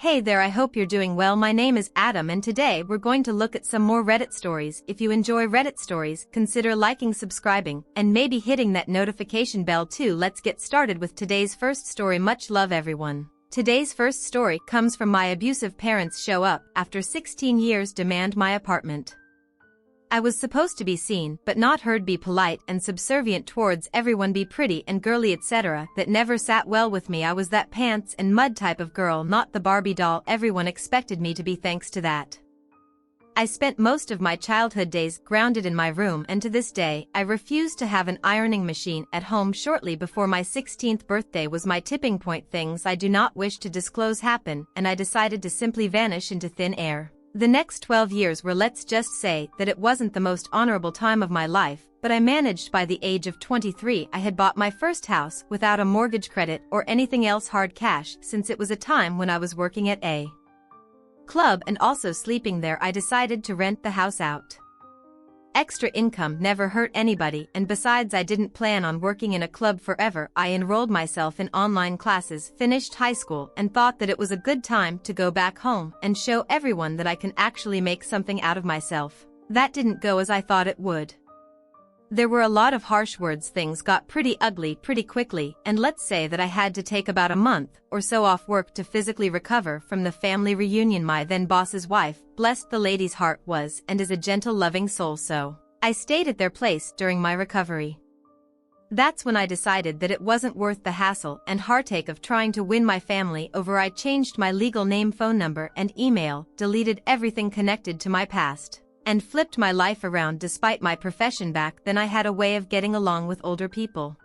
Hey there, I hope you're doing well. My name is Adam and today we're going to look at some more Reddit stories. If you enjoy Reddit stories, consider liking, subscribing, and maybe hitting that notification bell too. Let's get started with today's first story. Much love everyone. Today's first story comes from my abusive parents show up after 16 years demand my apartment. I was supposed to be seen but not heard, be polite and subservient towards everyone, be pretty and girly, etc. That never sat well with me. I was that pants and mud type of girl, not the Barbie doll everyone expected me to be. Thanks to that, I spent most of my childhood days grounded in my room, and to this day I refuse to have an ironing machine at home. Shortly before my 16th birthday was my tipping point. Things I do not wish to disclose happen, and I decided to simply vanish into thin air. The next 12 years were, let's just say that it wasn't the most honorable time of my life, but I managed. By the age of 23 I had bought my first house without a mortgage, credit, or anything else, hard cash, since it was a time when I was working at a club and also sleeping there. I decided to rent the house out. Extra income never hurt anybody, and besides I didn't plan on working in a club forever. I enrolled myself in online classes, finished high school, and thought that it was a good time to go back home and show everyone that I can actually make something out of myself. That didn't go as I thought it would. There were a lot of harsh words. Things got pretty ugly pretty quickly, and let's say that I had to take about a month or so off work to physically recover from the family reunion. My then boss's wife, blessed the lady's heart, was and is a gentle, loving soul, so I stayed at their place during my recovery. That's when I decided that it wasn't worth the hassle and heartache of trying to win my family over. I changed my legal name, phone number, and email, deleted everything connected to my past, and flipped my life around. Despite my profession back then, I had a way of getting along with older people.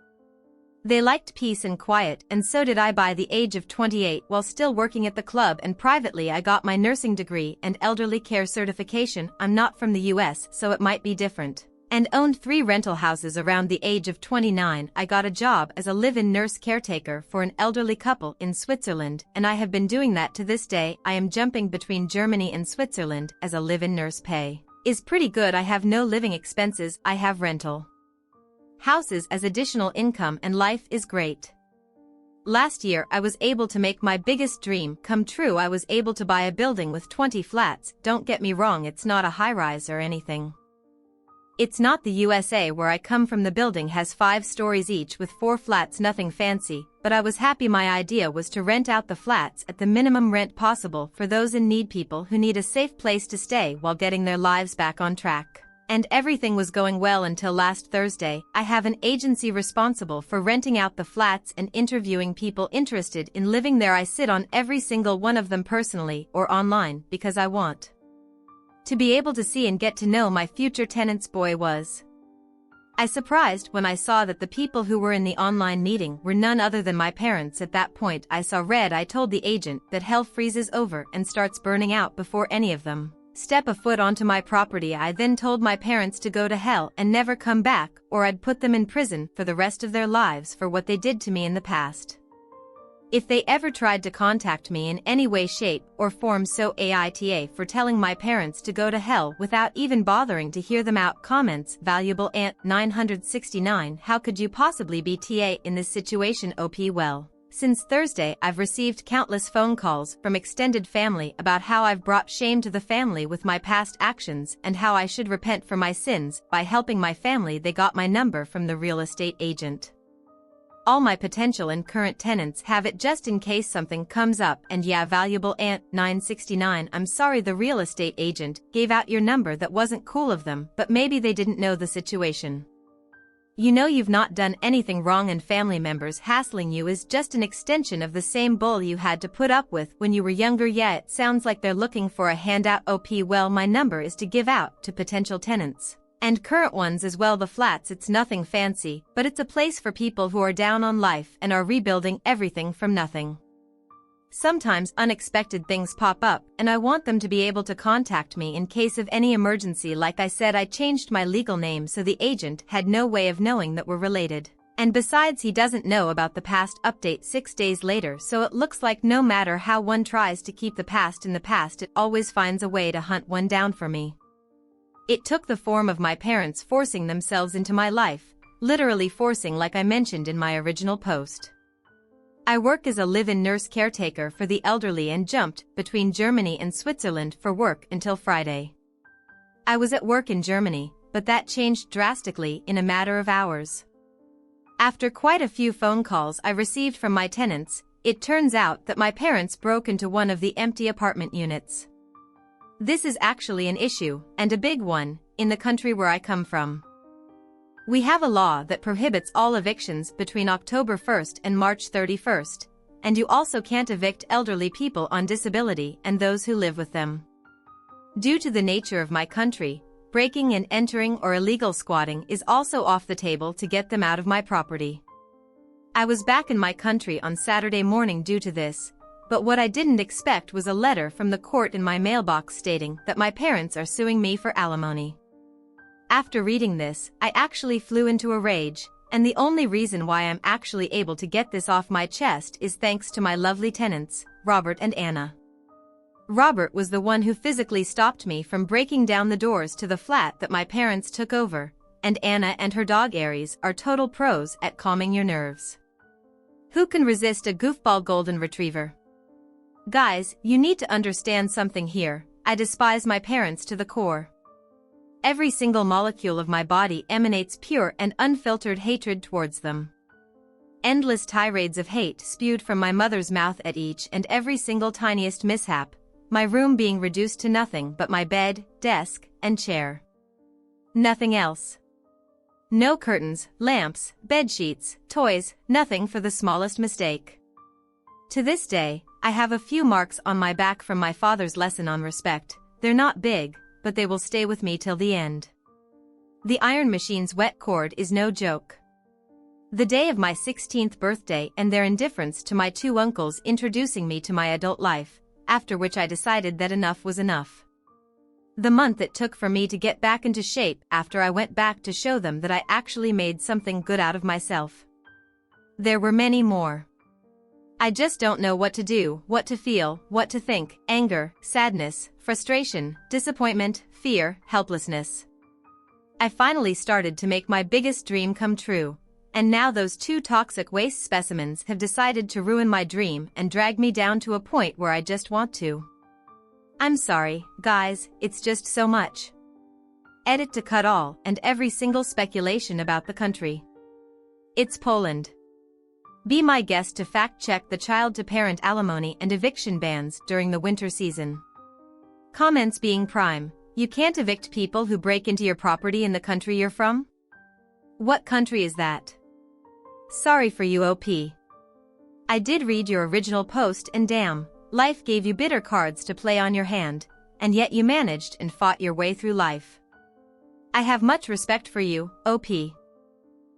They liked peace and quiet, and so did I. By the age of 28, while still working at the club and privately, I got my nursing degree and elderly care certification. I'm not from the US, so it might be different, and owned 3 rental houses. Around the age of 29, I got a job as a live-in nurse caretaker for an elderly couple in Switzerland, and I have been doing that to this day. I am jumping between Germany and Switzerland as a live-in nurse. Pay is pretty good. I have no living expenses. I have rental houses as additional income, and life is great. Last year I was able to make my biggest dream come true. I was able to buy a building with 20 flats. Don't get me wrong, it's not a high-rise or anything. It's not the USA where I come from. The building has 5 stories each with 4 flats, nothing fancy, but I was happy. My idea was to rent out the flats at the minimum rent possible for those in need, people who need a safe place to stay while getting their lives back on track. And everything was going well until last Thursday. I have an agency responsible for renting out the flats and interviewing people interested in living there. I sit on every single one of them personally or online because I want to be able to see and get to know my future tenants. Boy, was I surprised when I saw that the people who were in the online meeting were none other than my parents. At that point I saw red. I told the agent that hell freezes over and starts burning out before any of them step a foot onto my property. I then told my parents to go to hell and never come back, or I'd put them in prison for the rest of their lives for what they did to me in the past. If they ever tried to contact me in any way, shape, or form, so AITA for telling my parents to go to hell without even bothering to hear them out. Comments, valuable Ant 969. How could you possibly be TA in this situation? OP. Well, since Thursday I've received countless phone calls from extended family about how I've brought shame to the family with my past actions and how I should repent for my sins by helping my family. They got my number from the real estate agent. All my potential and current tenants have it just in case something comes up. And yeah, valuable Ant 969, I'm sorry the real estate agent gave out your number. That wasn't cool of them, but maybe they didn't know the situation. You know you've not done anything wrong, and family members hassling you is just an extension of the same bull you had to put up with when you were younger. Yeah, it sounds like they're looking for a handout. OP. Well, my number is to give out to potential tenants and current ones as well. The flats, it's nothing fancy, but it's a place for people who are down on life and are rebuilding everything from nothing. Sometimes unexpected things pop up, and I want them to be able to contact me in case of any emergency. Like I said, I changed my legal name so the agent had no way of knowing that we're related. And besides, he doesn't know about the past update 6 days later, so it looks like no matter how one tries to keep the past in the past, it always finds a way to hunt one down for me. It took the form of my parents forcing themselves into my life, literally forcing, like I mentioned in my original post. I work as a live-in nurse caretaker for the elderly and jumped between Germany and Switzerland for work until Friday. I was at work in Germany, but that changed drastically in a matter of hours. After quite a few phone calls I received from my tenants, it turns out that my parents broke into one of the empty apartment units. This is actually an issue, and a big one, in the country where I come from. We have a law that prohibits all evictions between October 1st and March 31st, and you also can't evict elderly people on disability and those who live with them. Due to the nature of my country, breaking and entering or illegal squatting is also off the table to get them out of my property. I was back in my country on Saturday morning due to this, but what I didn't expect was a letter from the court in my mailbox stating that my parents are suing me for alimony. After reading this, I actually flew into a rage, and the only reason why I'm actually able to get this off my chest is thanks to my lovely tenants, Robert and Anna. Robert was the one who physically stopped me from breaking down the doors to the flat that my parents took over, and Anna and her dog Aries are total pros at calming your nerves. Who can resist a goofball golden retriever? Guys, you need to understand something here. I despise my parents to the core. Every single molecule of my body emanates pure and unfiltered hatred towards them. Endless tirades of hate spewed from my mother's mouth at each and every single tiniest mishap, my room being reduced to nothing but my bed, desk, and chair. Nothing else. No curtains, lamps, bedsheets, toys, nothing for the smallest mistake. To this day, I have a few marks on my back from my father's lesson on respect. They're not big, but they will stay with me till the end. The iron machine's wet cord is no joke. The day of my 16th birthday and their indifference to my two uncles introducing me to my adult life, after which I decided that enough was enough. The month it took for me to get back into shape after I went back to show them that I actually made something good out of myself. There were many more. I just don't know what to do, what to feel, what to think: anger, sadness, frustration, disappointment, fear, helplessness. I finally started to make my biggest dream come true, and now those two toxic waste specimens have decided to ruin my dream and drag me down to a point where I just want to. I'm sorry, guys, it's just so much. Edit to cut all and every single speculation about the country. It's Poland. Be my guest to fact-check the child-to-parent alimony and eviction bans during the winter season. Comments being prime: you can't evict people who break into your property in the country you're from? What country is that? Sorry for you, OP. I did read your original post and damn, life gave you bitter cards to play on your hand, and yet you managed and fought your way through life. I have much respect for you, OP.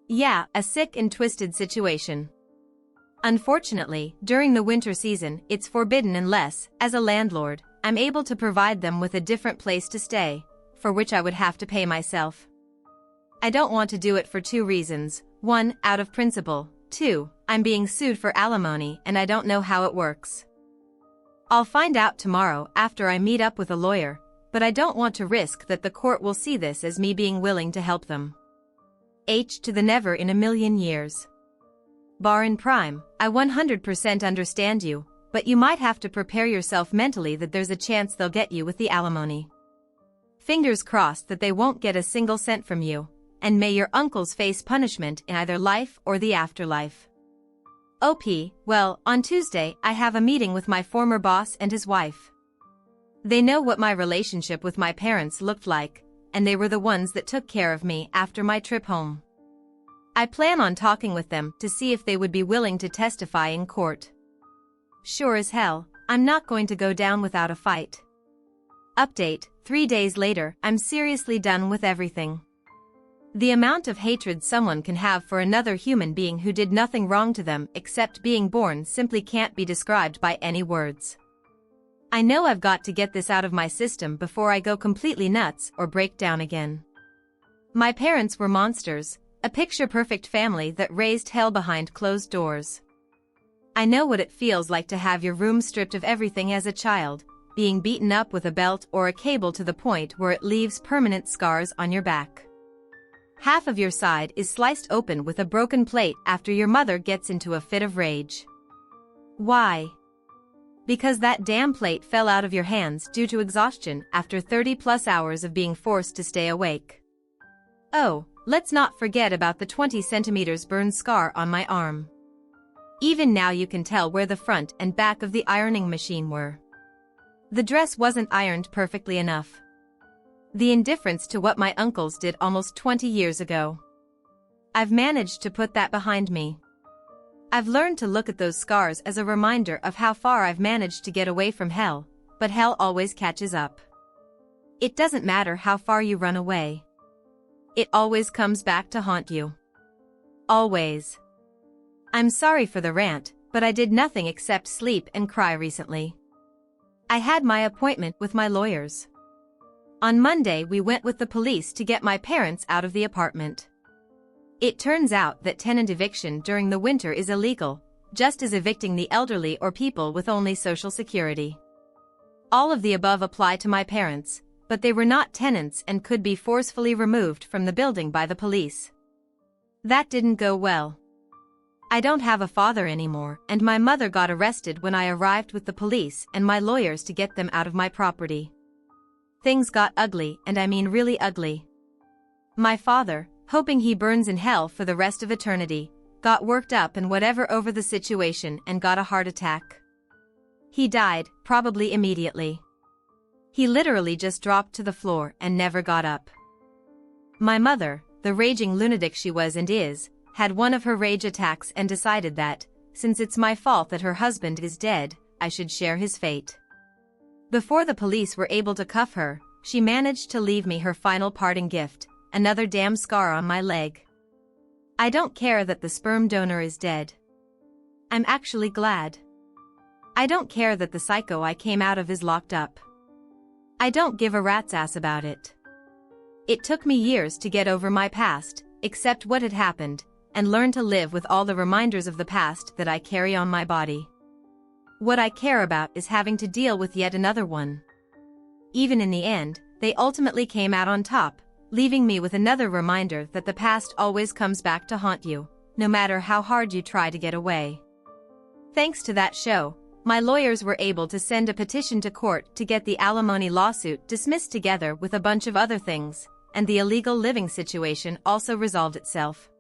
Yeah, a sick and twisted situation. Unfortunately, during the winter season, it's forbidden unless, as a landlord, I'm able to provide them with a different place to stay, for which I would have to pay myself. I don't want to do it for two reasons: 1, out of principle; 2, I'm being sued for alimony and I don't know how it works. I'll find out tomorrow after I meet up with a lawyer, but I don't want to risk that the court will see this as me being willing to help them. H to the never in a million years. Bar in prime, I 100% understand you, but you might have to prepare yourself mentally that there's a chance they'll get you with the alimony. Fingers crossed that they won't get a single cent from you, and may your uncles face punishment in either life or the afterlife. OP, well, on Tuesday I have a meeting with my former boss and his wife. They know what my relationship with my parents looked like, and they were the ones that took care of me after my trip home. I plan on talking with them to see if they would be willing to testify in court. Sure as hell, I'm not going to go down without a fight. Update: 3 days later, I'm seriously done with everything. The amount of hatred someone can have for another human being who did nothing wrong to them except being born simply can't be described by any words. I know I've got to get this out of my system before I go completely nuts or break down again. My parents were monsters, a picture-perfect family that raised hell behind closed doors. I know what it feels like to have your room stripped of everything as a child, being beaten up with a belt or a cable to the point where it leaves permanent scars on your back. Half of your side is sliced open with a broken plate after your mother gets into a fit of rage. Why? Because that damn plate fell out of your hands due to exhaustion after 30+ hours of being forced to stay awake. Oh, let's not forget about the 20 centimeters burn scar on my arm. Even now you can tell where the front and back of the ironing machine were. The dress wasn't ironed perfectly enough. The indifference to what my uncles did almost 20 years ago. I've managed to put that behind me. I've learned to look at those scars as a reminder of how far I've managed to get away from hell, but hell always catches up. It doesn't matter how far you run away. It always comes back to haunt you. Always. I'm sorry for the rant, but I did nothing except sleep and cry recently. I had my appointment with my lawyers. On Monday we went with the police to get my parents out of the apartment. It turns out that tenant eviction during the winter is illegal, just as evicting the elderly or people with only Social Security. All of the above apply to my parents, but they were not tenants and could be forcefully removed from the building by the police. That didn't go well. I don't have a father anymore, and my mother got arrested when I arrived with the police and my lawyers to get them out of my property. Things got ugly, and I mean really ugly. My father, hoping he burns in hell for the rest of eternity, got worked up and whatever over the situation and got a heart attack. He died, probably immediately. He literally just dropped to the floor and never got up. My mother, the raging lunatic she was and is, had one of her rage attacks and decided that, since it's my fault that her husband is dead, I should share his fate. Before the police were able to cuff her, she managed to leave me her final parting gift, another damn scar on my leg. I don't care that the sperm donor is dead. I'm actually glad. I don't care that the psycho I came out of is locked up. I don't give a rat's ass about it. It took me years to get over my past, accept what had happened, and learn to live with all the reminders of the past that I carry on my body. What I care about is having to deal with yet another one. Even in the end, they ultimately came out on top, leaving me with another reminder that the past always comes back to haunt you, no matter how hard you try to get away. Thanks to that show, my lawyers were able to send a petition to court to get the alimony lawsuit dismissed together with a bunch of other things, and the illegal living situation also resolved itself.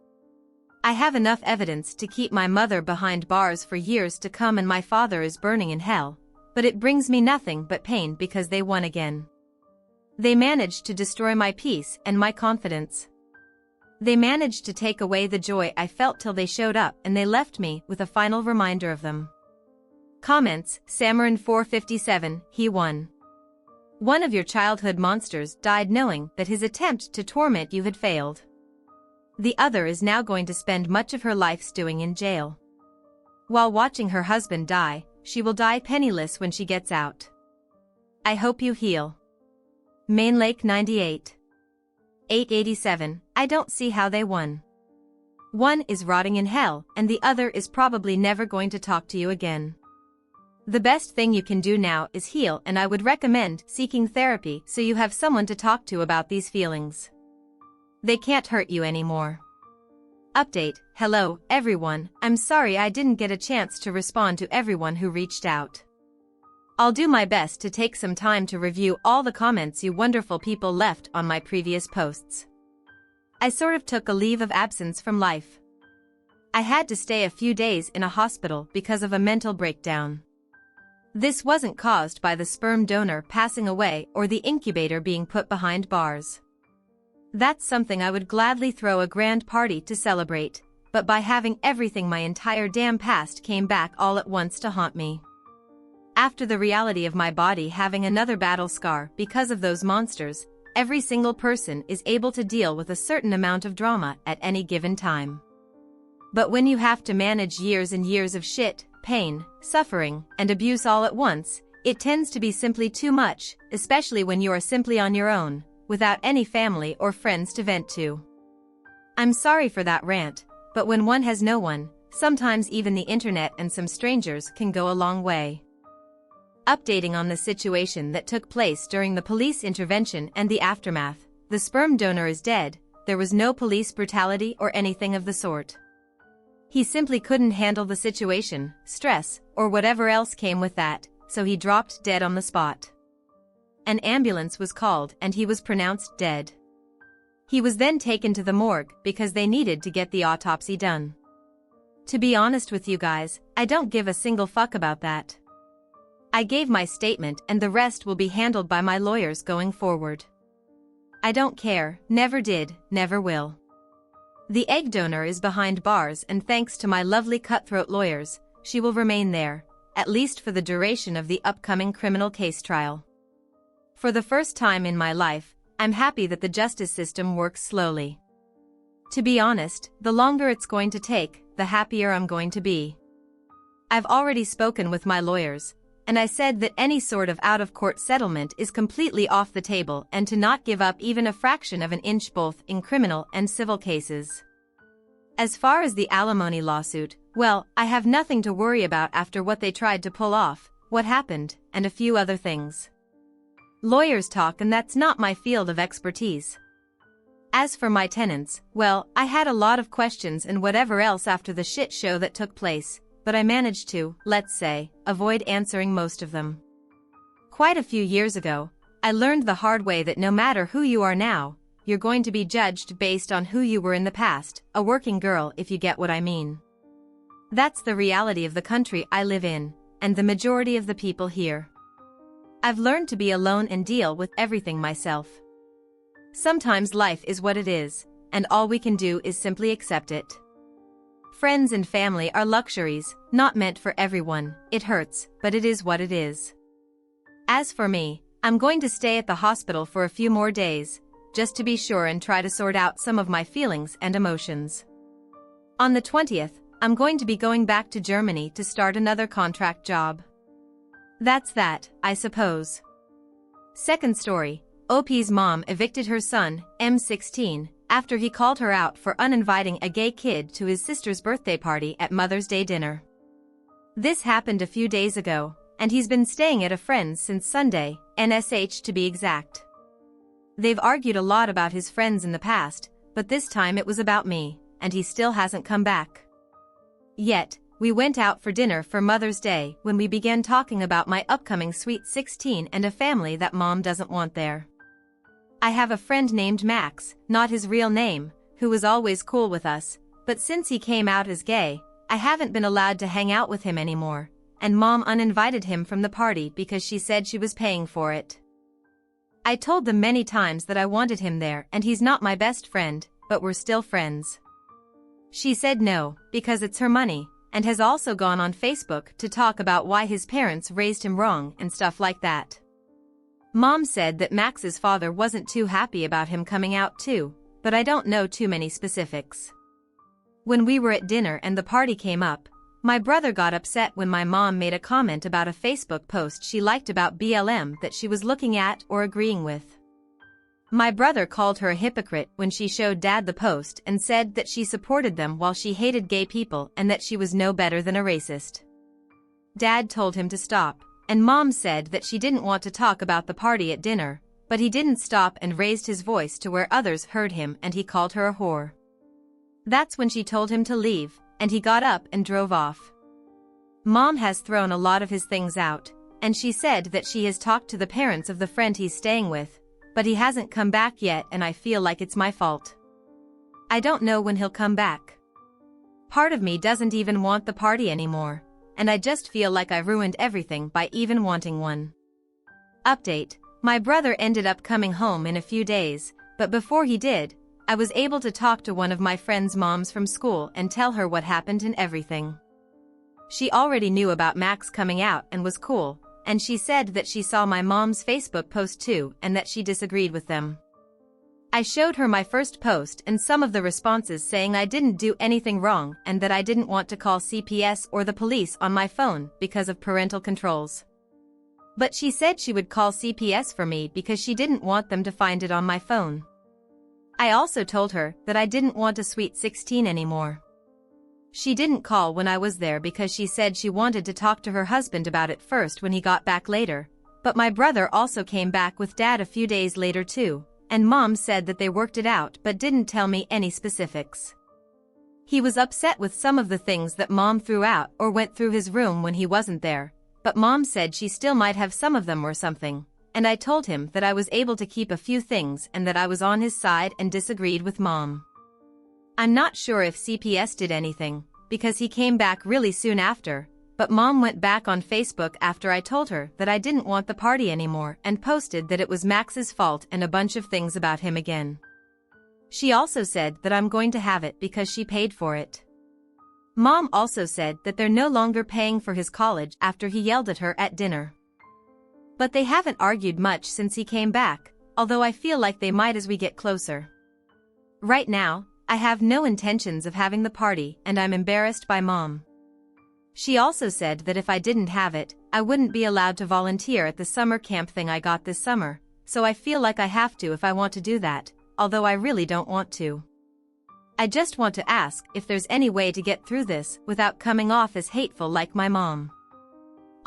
I have enough evidence to keep my mother behind bars for years to come and my father is burning in hell, but it brings me nothing but pain because they won again. They managed to destroy my peace and my confidence. They managed to take away the joy I felt till they showed up and they left me with a final reminder of them. Comments, Samarin 457, he won. One of your childhood monsters died knowing that his attempt to torment you had failed. The other is now going to spend much of her life stewing in jail. While watching her husband die, she will die penniless when she gets out. I hope you heal. Main Lake 98. 887, I don't see how they won. One is rotting in hell, and the other is probably never going to talk to you again. The best thing you can do now is heal, and I would recommend seeking therapy so you have someone to talk to about these feelings. They can't hurt you anymore. Update, hello, everyone, I'm sorry I didn't get a chance to respond to everyone who reached out. I'll do my best to take some time to review all the comments you wonderful people left on my previous posts. I sort of took a leave of absence from life. I had to stay a few days in a hospital because of a mental breakdown. This wasn't caused by the sperm donor passing away or the incubator being put behind bars. That's something I would gladly throw a grand party to celebrate, but by having everything my entire damn past came back all at once to haunt me. After the reality of my body having another battle scar because of those monsters, every single person is able to deal with a certain amount of drama at any given time. But when you have to manage years and years of shit, pain, suffering, and abuse all at once, it tends to be simply too much, especially when you are simply on your own, without any family or friends to vent to. I'm sorry for that rant, but when one has no one, sometimes even the internet and some strangers can go a long way. Updating on the situation that took place during the police intervention and the aftermath, the sperm donor is dead, there was no police brutality or anything of the sort. He simply couldn't handle the situation, stress, or whatever else came with that, so he dropped dead on the spot. An ambulance was called and he was pronounced dead. He was then taken to the morgue because they needed to get the autopsy done. To be honest with you guys, I don't give a single fuck about that. I gave my statement and the rest will be handled by my lawyers going forward. I don't care, never did, never will. The egg donor is behind bars and thanks to my lovely cutthroat lawyers, she will remain there, at least for the duration of the upcoming criminal case trial. For the first time in my life, I'm happy that the justice system works slowly. To be honest, the longer it's going to take, the happier I'm going to be. I've already spoken with my lawyers, and I said that any sort of out-of-court settlement is completely off the table and to not give up even a fraction of an inch both in criminal and civil cases. As far as the alimony lawsuit, well, I have nothing to worry about after what they tried to pull off, what happened, and a few other things. Lawyers talk and that's not my field of expertise. As for my tenants, well, I had a lot of questions and whatever else after the shit show that took place, but I managed to, let's say, avoid answering most of them. Quite a few years ago, I learned the hard way that no matter who you are now, you're going to be judged based on who you were in the past, a working girl if you get what I mean. That's the reality of the country I live in, and the majority of the people here. I've learned to be alone and deal with everything myself. Sometimes life is what it is, and all we can do is simply accept it. Friends and family are luxuries, not meant for everyone. It hurts, but it is what it is. As for me, I'm going to stay at the hospital for a few more days, just to be sure and try to sort out some of my feelings and emotions. On the 20th, I'm going to be going back to Germany to start another contract job. That's that, I suppose. Second story, OP's mom evicted her son, M16, after he called her out for uninviting a gay kid to his sister's birthday party at Mother's Day dinner. This happened a few days ago, and he's been staying at a friend's since Sunday, NSH to be exact. They've argued a lot about his friends in the past, but this time it was about me, and he still hasn't come back. Yet, we went out for dinner for Mother's Day when we began talking about my upcoming Sweet 16 and a family that Mom doesn't want there. I have a friend named Max, not his real name, who was always cool with us, but since he came out as gay, I haven't been allowed to hang out with him anymore, and Mom uninvited him from the party because she said she was paying for it. I told them many times that I wanted him there and he's not my best friend, but we're still friends. She said no, because it's her money, and has also gone on Facebook to talk about why his parents raised him wrong and stuff like that. Mom said that Max's father wasn't too happy about him coming out too, but I don't know too many specifics. When we were at dinner and the party came up, my brother got upset when my mom made a comment about a Facebook post she liked about BLM that she was looking at or agreeing with. My brother called her a hypocrite when she showed Dad the post and said that she supported them while she hated gay people and that she was no better than a racist. Dad told him to stop, and Mom said that she didn't want to talk about the party at dinner, but he didn't stop and raised his voice to where others heard him and he called her a whore. That's when she told him to leave, and he got up and drove off. Mom has thrown a lot of his things out, and she said that she has talked to the parents of the friend he's staying with, but he hasn't come back yet and I feel like it's my fault. I don't know when he'll come back. Part of me doesn't even want the party anymore, and I just feel like I ruined everything by even wanting one. Update: my brother ended up coming home in a few days, but before he did, I was able to talk to one of my friend's moms from school and tell her what happened and everything. She already knew about Max coming out and was cool, and she said that she saw my mom's Facebook post too and that she disagreed with them. I showed her my first post and some of the responses saying I didn't do anything wrong and that I didn't want to call CPS or the police on my phone because of parental controls. But she said she would call CPS for me because she didn't want them to find it on my phone. I also told her that I didn't want a Sweet 16 anymore. She didn't call when I was there because she said she wanted to talk to her husband about it first when he got back later, but my brother also came back with Dad a few days later too, and Mom said that they worked it out but didn't tell me any specifics. He was upset with some of the things that Mom threw out or went through his room when he wasn't there, but Mom said she still might have some of them or something, and I told him that I was able to keep a few things and that I was on his side and disagreed with Mom. I'm not sure if CPS did anything, because he came back really soon after, but Mom went back on Facebook after I told her that I didn't want the party anymore and posted that it was Max's fault and a bunch of things about him again. She also said that I'm going to have it because she paid for it. Mom also said that they're no longer paying for his college after he yelled at her at dinner. But they haven't argued much since he came back, although I feel like they might as we get closer. Right now, I have no intentions of having the party and I'm embarrassed by Mom. She also said that if I didn't have it, I wouldn't be allowed to volunteer at the summer camp thing I got this summer, so I feel like I have to if I want to do that, although I really don't want to. I just want to ask if there's any way to get through this without coming off as hateful like my mom.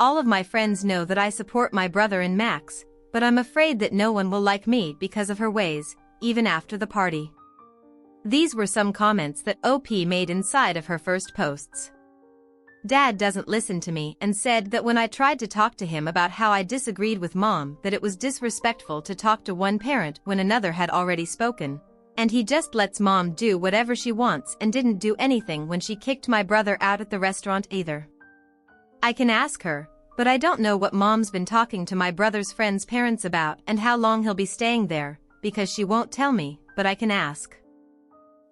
All of my friends know that I support my brother and Max, but I'm afraid that no one will like me because of her ways, even after the party. These were some comments that OP made inside of her first posts. Dad doesn't listen to me and said that when I tried to talk to him about how I disagreed with Mom that it was disrespectful to talk to one parent when another had already spoken, and he just lets Mom do whatever she wants and didn't do anything when she kicked my brother out at the restaurant either. I can ask her, but I don't know what Mom's been talking to my brother's friends' parents about and how long he'll be staying there, because she won't tell me, but I can ask.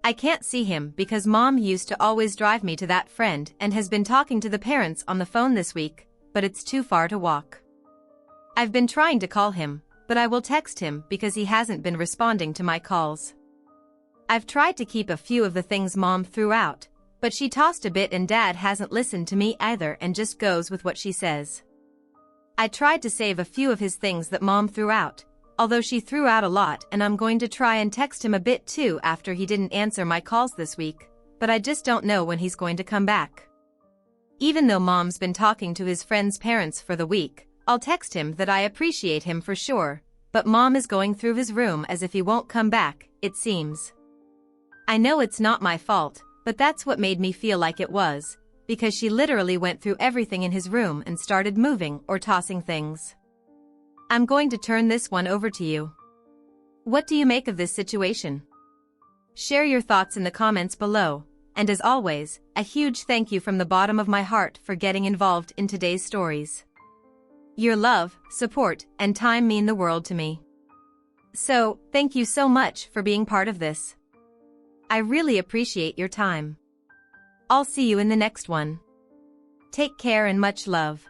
I can't see him because Mom used to always drive me to that friend and has been talking to the parents on the phone this week, but it's too far to walk. I've been trying to call him, but I will text him because he hasn't been responding to my calls. I've tried to keep a few of the things Mom threw out, but she tossed a bit and Dad hasn't listened to me either and just goes with what she says. I tried to save a few of his things that Mom threw out, although she threw out a lot, and I'm going to try and text him a bit too after he didn't answer my calls this week, but I just don't know when he's going to come back. Even though Mom's been talking to his friends' parents for the week, I'll text him that I appreciate him for sure, but Mom is going through his room as if he won't come back, it seems. I know it's not my fault, but that's what made me feel like it was, because she literally went through everything in his room and started moving or tossing things. I'm going to turn this one over to you. What do you make of this situation? Share your thoughts in the comments below, and as always, a huge thank you from the bottom of my heart for getting involved in today's stories. Your love, support, and time mean the world to me. So, thank you so much for being part of this. I really appreciate your time. I'll see you in the next one. Take care and much love.